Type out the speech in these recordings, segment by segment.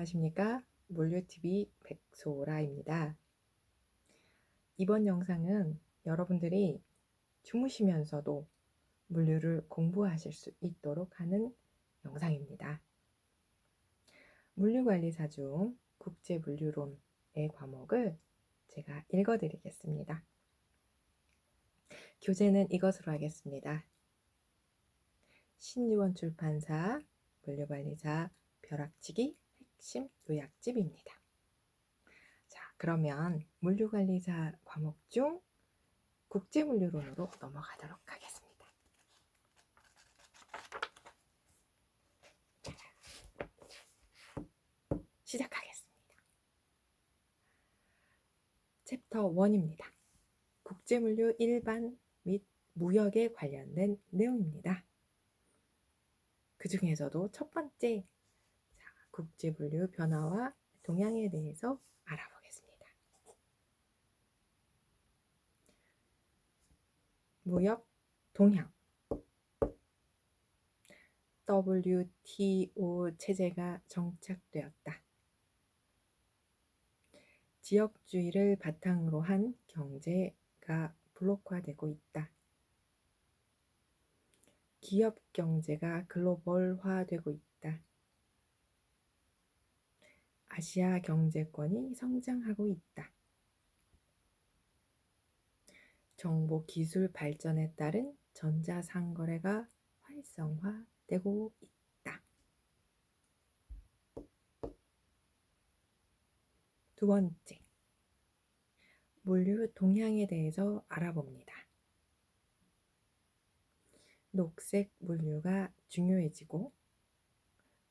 안녕하십니까? 물류TV 백소라입니다. 이번 영상은 여러분들이 주무시면서도 물류를 공부하실 수 있도록 하는 영상입니다. 물류관리사 중 국제물류론의 과목을 제가 읽어드리겠습니다. 교재는 이것으로 하겠습니다. 신유원 출판사 물류관리사 벼락치기 핵심 요약집입니다. 자, 그러면 물류관리사 과목 중 국제물류론으로 넘어가도록 하겠습니다. 시작하겠습니다. 챕터 1입니다. 국제물류 일반 및 무역에 관련된 내용입니다. 그 중에서도 첫 번째, 국제물류 변화와 동향에 대해서 알아보겠습니다. 무역 동향. WTO 체제가 정착되었다. 지역주의를 바탕으로 한 경제가 블록화되고 있다. 기업 경제가 글로벌화되고 있다. 아시아 경제권이 성장하고 있다. 정보 기술 발전에 따른 전자상거래가 활성화되고 있다. 두 번째, 물류 동향에 대해서 알아봅니다. 녹색 물류가 중요해지고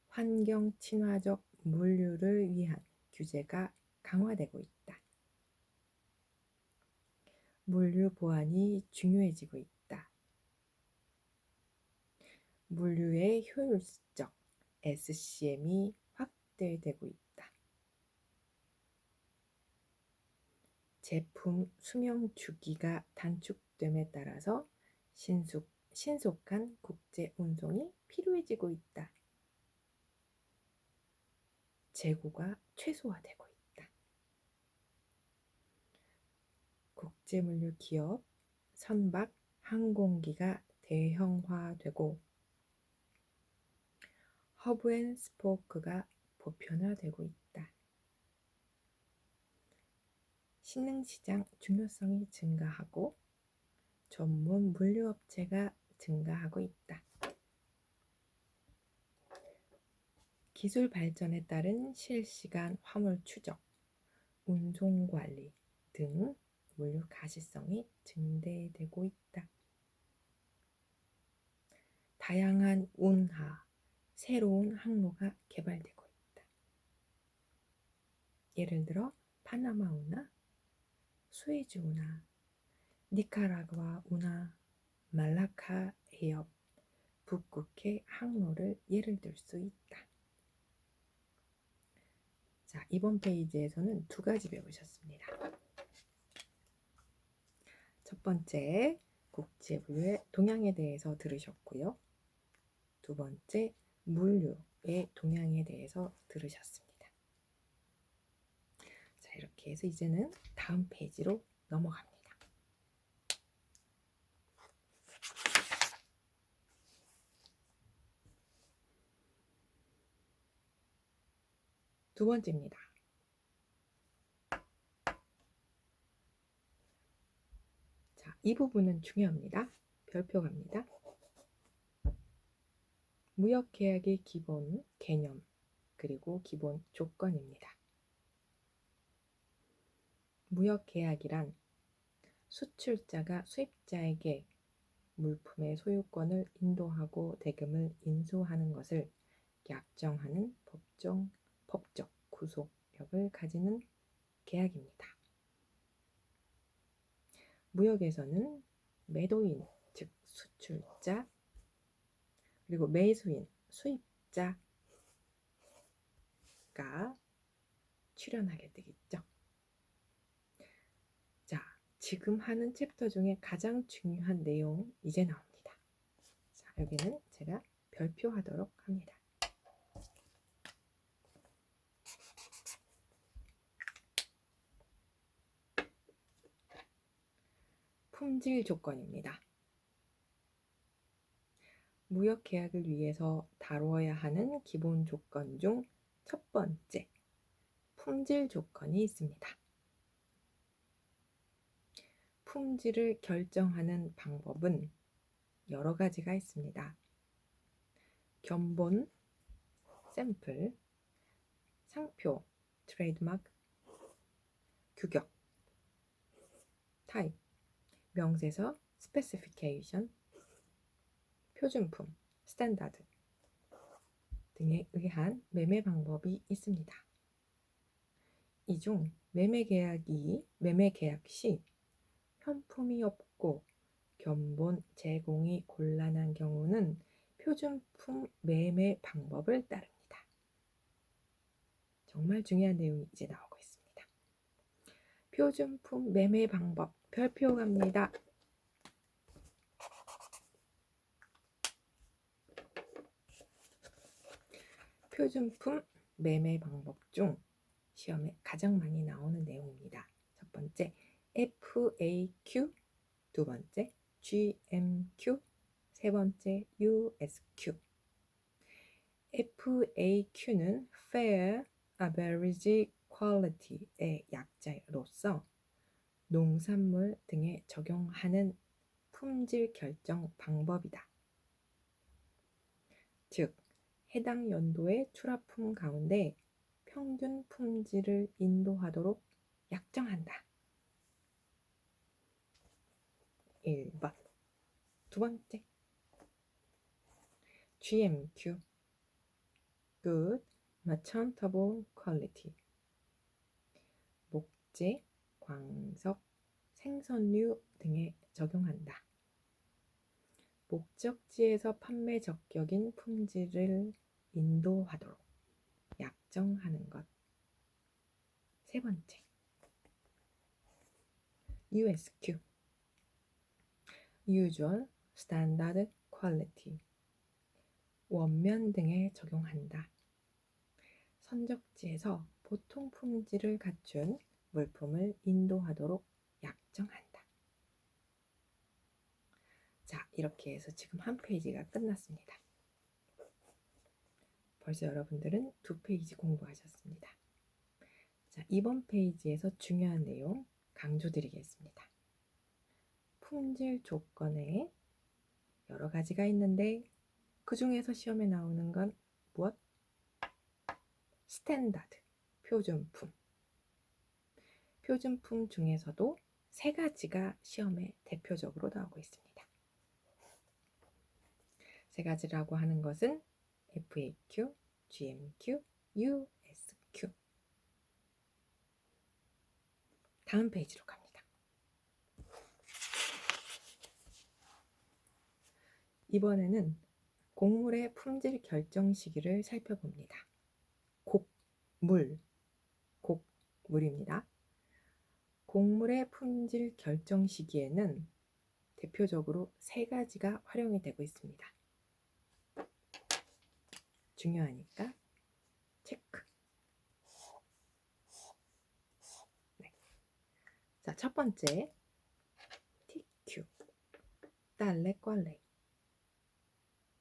환경 친화적 물류를 위한 규제가 강화되고 있다. 물류 보안이 중요해지고 있다. 물류의 효율적 SCM이 확대되고 있다. 제품 수명 주기가 단축됨에 따라서 신속한 국제 운송이 필요해지고 있다. 재고가 최소화되고 있다. 국제물류 기업, 선박, 항공기가 대형화되고 허브앤스포크가 보편화되고 있다. 신흥시장 중요성이 증가하고 전문 물류업체가 증가하고 있다. 기술 발전에 따른 실시간 화물 추적, 운송 관리 등 물류 가시성이 증대되고 있다. 다양한 운하, 새로운 항로가 개발되고 있다. 예를 들어 파나마 운하, 수에즈 운하, 니카라구아 운하, 말라카 해협, 북극해 항로를 예를 들 수 있다. 자, 이번 페이지에서는 두 가지 배우셨습니다. 첫 번째, 국제물류의 동향에 대해서 들으셨고요. 두 번째, 물류의 동향에 대해서 들으셨습니다. 자, 이렇게 해서 이제는 다음 페이지로 넘어갑니다. 두 번째입니다. 자, 이 부분은 중요합니다. 별표 갑니다. 무역계약의 기본 개념 그리고 기본 조건입니다. 무역계약이란 수출자가 수입자에게 물품의 소유권을 인도하고 대금을 인수하는 것을 약정하는 법적 구속력을 가지는 계약입니다. 무역에서는 매도인, 즉 수출자, 그리고 매수인, 수입자가 출연하게 되겠죠. 자, 지금 하는 챕터 중에 가장 중요한 내용 이제 나옵니다. 자, 여기는 제가 별표하도록 합니다. 품질 조건입니다. 무역 계약을 위해서 다루어야 하는 기본 조건 중 첫 번째, 품질 조건이 있습니다. 품질을 결정하는 방법은 여러 가지가 있습니다. 견본, 샘플, 상표, 트레이드마크, 규격, 타입, 명세서, 스페시피케이션, 표준품, 스탠다드 등에 의한 매매 방법이 있습니다. 이 중 매매 계약 시 현품이 없고 견본 제공이 곤란한 경우는 표준품 매매 방법을 따릅니다. 정말 중요한 내용이 이제 나오고 있습니다. 표준품 매매 방법 별표 갑니다. 표준품 매매 방법 중 시험에 가장 많이 나오는 내용입니다. 첫 번째, FAQ, 두 번째, GMQ, 세 번째, USQ. FAQ는 Fair Average Quality의 약자로서 농산물 등에 적용하는 품질 결정 방법이다. 즉, 해당 연도의 출하품 가운데 평균 품질을 인도하도록 약정한다. 1번. 두 번째, GMQ, Good Merchantable Quality. 목재, 광석, 생선류 등에 적용한다. 목적지에서 판매 적격인 품질을 인도하도록 약정하는 것. 세 번째, USQ, Usual Standard Quality. 원면 등에 적용한다. 선적지에서 보통 품질을 갖춘 물품을 인도하도록 약정한다. 자, 이렇게 해서 지금 한 페이지가 끝났습니다. 벌써 여러분들은 2페이지 공부하셨습니다. 자, 이번 페이지에서 중요한 내용 강조드리겠습니다. 품질 조건에 여러 가지가 있는데 그 중에서 시험에 나오는 건 무엇? 스탠다드, 표준품. 표준품 중에서도 세 가지가 시험에 대표적으로 나오고 있습니다. 세 가지라고 하는 것은 FAQ, GMQ, USQ. 다음 페이지로 갑니다. 이번에는 곡물의 품질 결정 시기를 살펴봅니다. 곡물입니다. 곡물의 품질 결정 시기에는 대표적으로 세 가지가 활용이 되고 있습니다. 중요하니까 체크. 네. 자, 첫 번째, TQ, 딸래꼴레.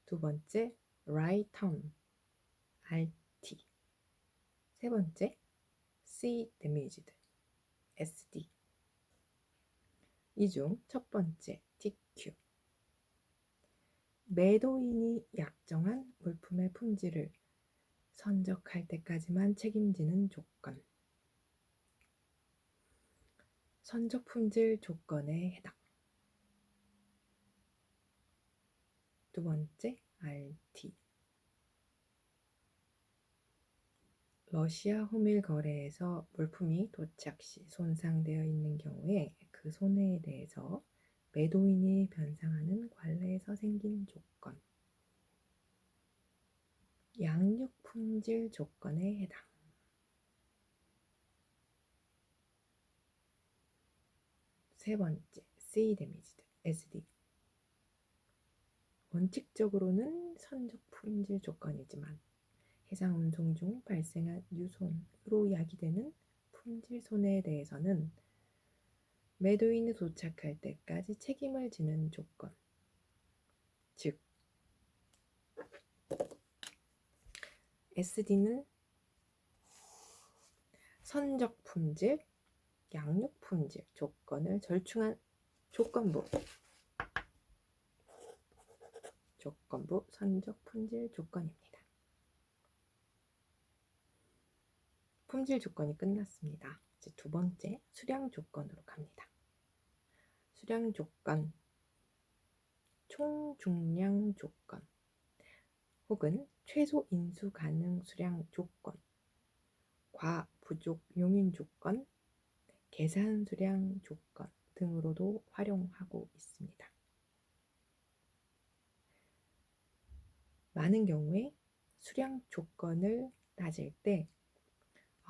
두 번째, 라이턴, RT. 세 번째, C damaged, SD. 이 중 첫 번째, TQ. 매도인이 약정한 물품의 품질을 선적할 때까지만 책임지는 조건. 선적 품질 조건에 해당. 두 번째, RT. 러시아 호밀 거래에서 물품이 도착 시 손상되어 있는 경우에 그 손해에 대해서 매도인이 변상하는 관례에서 생긴 조건. 양육 품질 조건에 해당. 세 번째, C damaged, SD. 원칙적으로는 선적 품질 조건이지만 해상 운송 중 발생한 유손으로 야기되는 품질 손해에 대해서는 매도인이 도착할 때까지 책임을 지는 조건. 즉, SD는 선적 품질, 양육 품질 조건을 절충한 조건부 선적 품질 조건입니다. 품질 조건이 끝났습니다. 이제 두 번째 수량 조건으로 갑니다. 수량 조건, 총 중량 조건, 혹은 최소 인수 가능 수량 조건, 과 부족 용인 조건, 계산 수량 조건 등으로도 활용하고 있습니다. 많은 경우에 수량 조건을 따질 때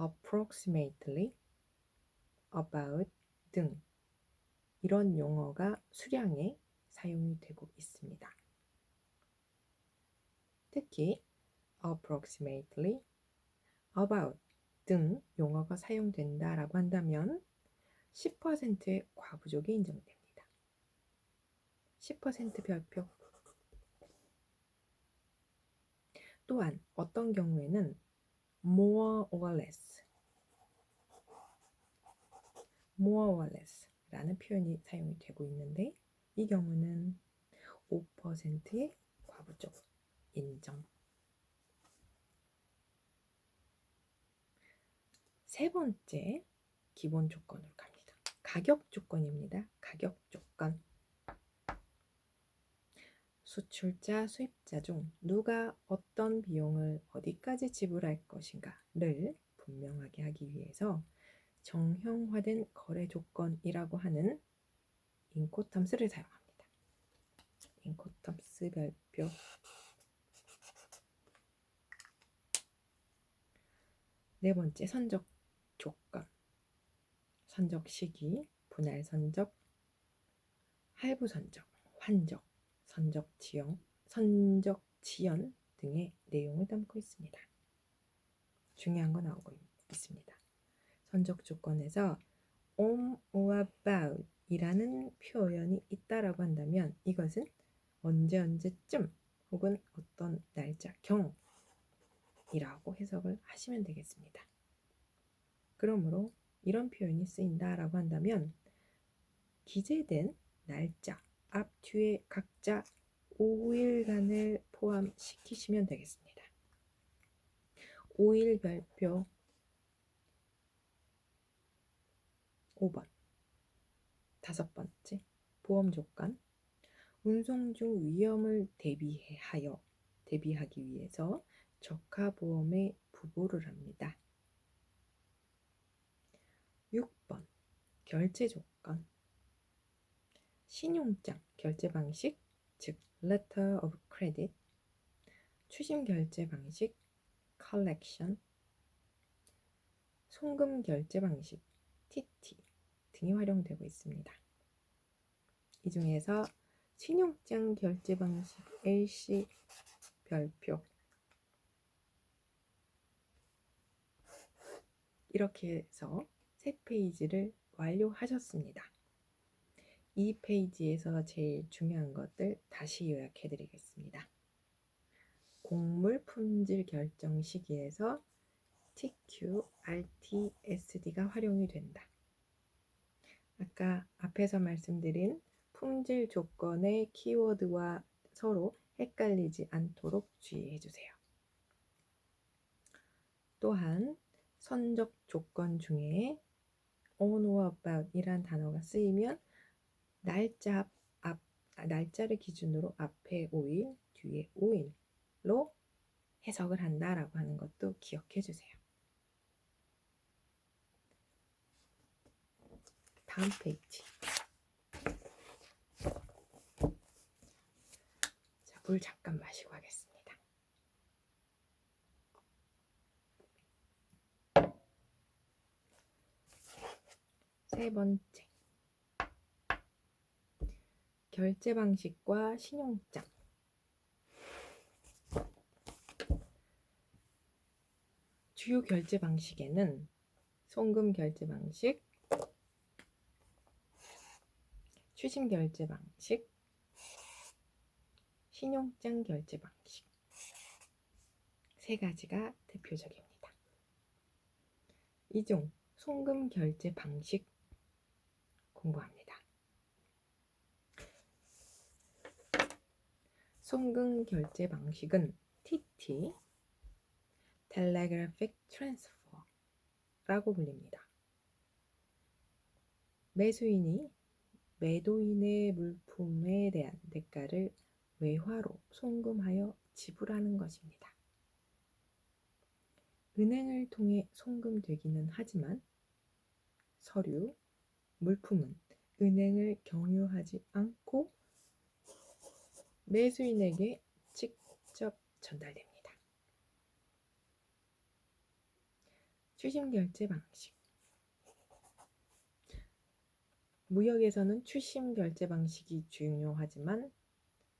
approximately, about 등 이런 용어가 수량에 사용이 되고 있습니다. 특히 approximately, about 등 용어가 사용된다라고 한다면 10%의 과부족이 인정됩니다. 10% 별표. 또한 어떤 경우에는 more or less 라는 표현이 사용이 되고 있는데, 이 경우는 5%의 과부족 인정. 세 번째 기본 조건으로 갑니다. 가격 조건입니다. 가격 조건. 수출자, 수입자 중 누가 어떤 비용을 어디까지 지불할 것인가를 분명하게 하기 위해서 정형화된 거래 조건이라고 하는 인코텀스를 사용합니다. 인코텀스 별표. 네 번째 선적 조건. 선적 시기, 분할 선적, 할부 선적, 환적, 선적 지연 등의 내용을 담고 있습니다. 중요한 거 나오고 있습니다. 선적 조건에서 on or about 이라는 표현이 있다라고 한다면 이것은 언제쯤 혹은 어떤 날짜경이라고 해석을 하시면 되겠습니다. 그러므로 이런 표현이 쓰인다라고 한다면 기재된 날짜 앞 뒤에 각자 5일간을 포함시키시면 되겠습니다. 5일 별표 5번. 다섯 번째 보험 조건. 운송 중 위험을 대비하기 위해서 적하보험에 부보를 합니다. 6번 결제 조건. 신용장 결제 방식, 즉 letter of credit, 추심 결제 방식, collection, 송금 결제 방식, TT 등이 활용되고 있습니다. 이 중에서 신용장 결제 방식 LC 별표. 이렇게 해서 3페이지를 완료하셨습니다. 이 페이지에서 제일 중요한 것들 다시 요약해 드리겠습니다. 곡물 품질 결정 시기에서 TQ, RT, SD가 활용이 된다. 아까 앞에서 말씀드린 품질 조건의 키워드와 서로 헷갈리지 않도록 주의해 주세요. 또한 선적 조건 중에 on or about 이란 단어가 쓰이면 날짜를 기준으로 앞에 5일, 뒤에 5일로 해석을 한다라고 하는 것도 기억해 주세요. 다음 페이지. 자, 물 잠깐 마시고 하겠습니다. 세 번째. 결제 방식과 신용장. 주요 결제 방식에는 송금 결제 방식, 추심 결제 방식, 신용장 결제 방식 세 가지가 대표적입니다. 2종 송금 결제 방식 공부합니다. 송금 결제 방식은 TT, Telegraphic Transfer라고 불립니다. 매수인이 매도인의 물품에 대한 대가를 외화로 송금하여 지불하는 것입니다. 은행을 통해 송금되기는 하지만 서류, 물품은 은행을 경유하지 않고 매수인에게 직접 전달됩니다. 추심 결제 방식. 무역에서는 추심 결제 방식이 중요하지만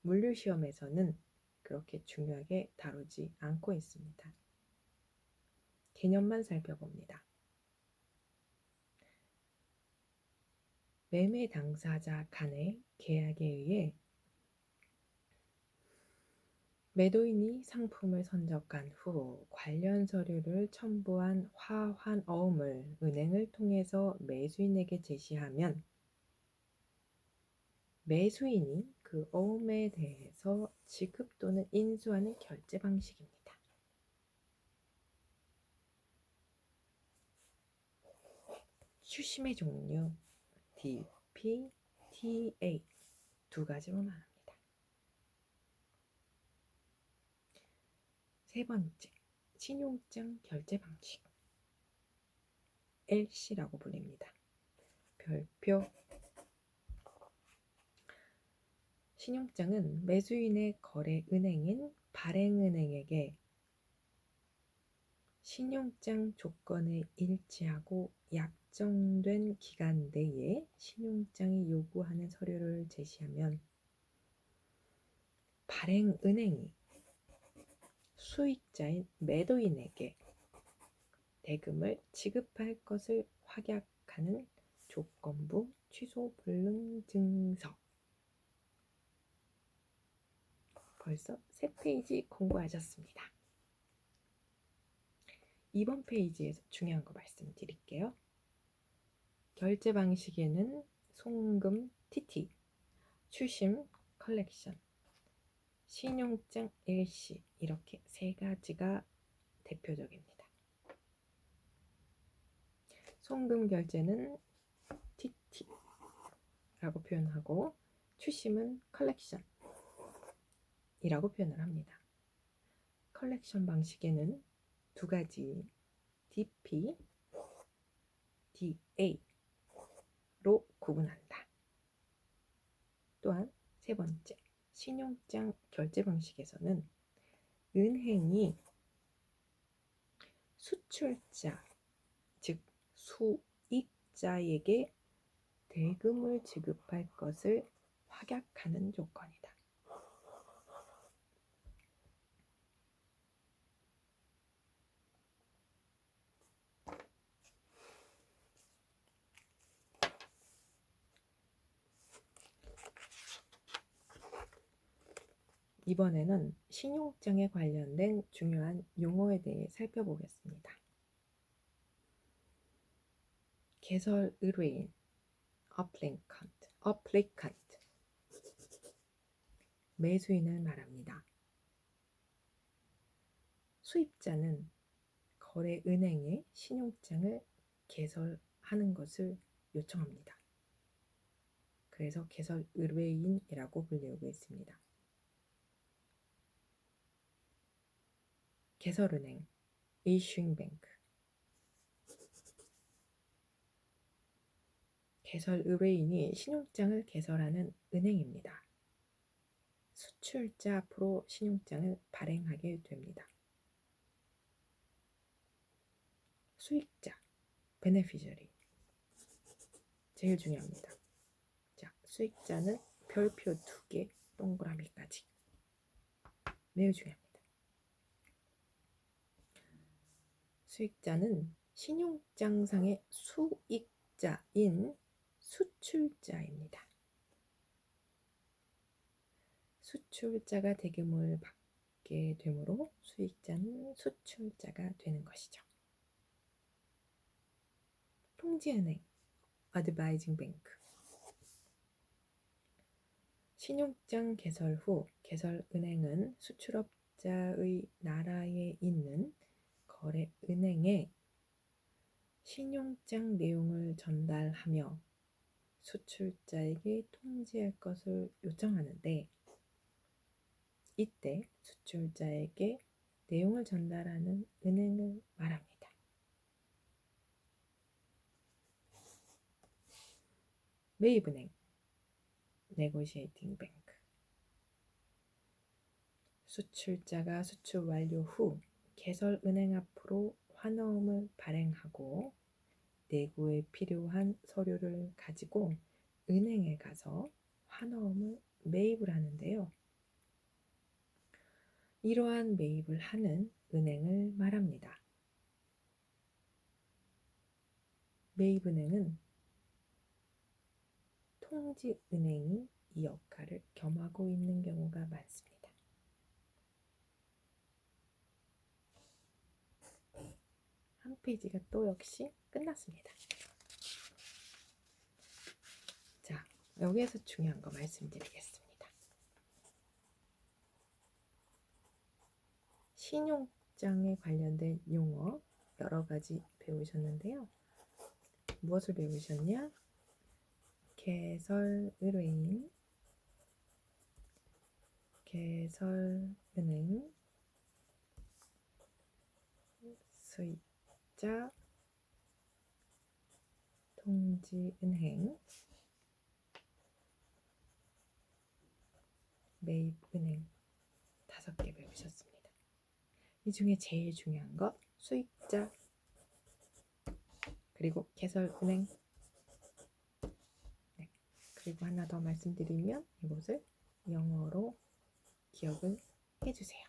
물류시험에서는 그렇게 중요하게 다루지 않고 있습니다. 개념만 살펴봅니다. 매매 당사자 간의 계약에 의해 매도인이 상품을 선적한 후 관련 서류를 첨부한 화환어음을 은행을 통해서 매수인에게 제시하면 매수인이 그 어음에 대해서 지급 또는 인수하는 결제 방식입니다. 추심의 종류 DP, TA 두 가지로 나눕니다. 세 번째, 신용장 결제 방식 LC라고 불립니다. 별표 신용장은 매수인의 거래 은행인 발행은행에게 신용장 조건에 일치하고 약정된 기간 내에 신용장이 요구하는 서류를 제시하면 발행은행이 수익자인 매도인에게 대금을 지급할 것을 확약하는 조건부 취소 불능증서. 벌써 3페이지 공부하셨습니다. 이번 페이지에서 중요한 거 말씀드릴게요. 결제 방식에는 송금 TT, 추심 컬렉션, 신용장 LC 이렇게 세 가지가 대표적입니다. 송금 결제는 TT라고 표현하고 추심은 컬렉션이라고 표현을 합니다. 컬렉션 방식에는 두 가지 DP, DA로 구분한다. 또한 세 번째, 신용장 결제 방식에서는 은행이 수출자, 즉 수익자에게 대금을 지급할 것을 확약하는 조건이다. 이번에는 신용장에 관련된 중요한 용어에 대해 살펴보겠습니다. 개설 의뢰인, applicant, 매수인을 말합니다. 수입자는 거래 은행에 신용장을 개설하는 것을 요청합니다. 그래서 개설 의뢰인이라고 불리우고 있습니다. 개설은행, issuing bank. 개설 의뢰인이 신용장을 개설하는 은행입니다. 수출자 앞으로 신용장을 발행하게 됩니다. 수익자, beneficiary. 제일 중요합니다. 자, 수익자는 별표 2개, 동그라미까지. 매우 중요합니다. 수익자는 신용장상의 수익자인 수출자입니다. 수출자가 대금을 받게 되므로 수익자는 수출자가 되는 것이죠. 통지은행, Advising Bank. 신용장 개설 후 개설은행은 수출업자의 나라에 있는 거래은행에 신용장 내용을 전달하며 수출자에게 통지할 것을 요청하는데, 이때 수출자에게 내용을 전달하는 은행을 말합니다. 매입은행, Negotiating Bank. 수출자가 수출 완료 후 개설은행 앞으로 환어음을 발행하고 내고에 필요한 서류를 가지고 은행에 가서 환어음을 매입을 하는데요. 이러한 매입을 하는 은행을 말합니다. 매입은행은 통지은행이 이 역할을 겸하고 있는 경우가 많습니다. 한 페이지가 또 역시 끝났습니다. 자, 여기에서 중요한 거 말씀드리겠습니다. 신용장에 관련된 용어 여러 가지 배우셨는데요. 무엇을 배우셨냐? 개설의뢰인, 개설은행, 수익자, 통지은행, 매입은행 5개 배우셨습니다. 이 중에 제일 중요한 거 수익자, 그리고 개설은행. 네. 그리고 하나 더 말씀드리면 이것을 영어로 기억을 해주세요.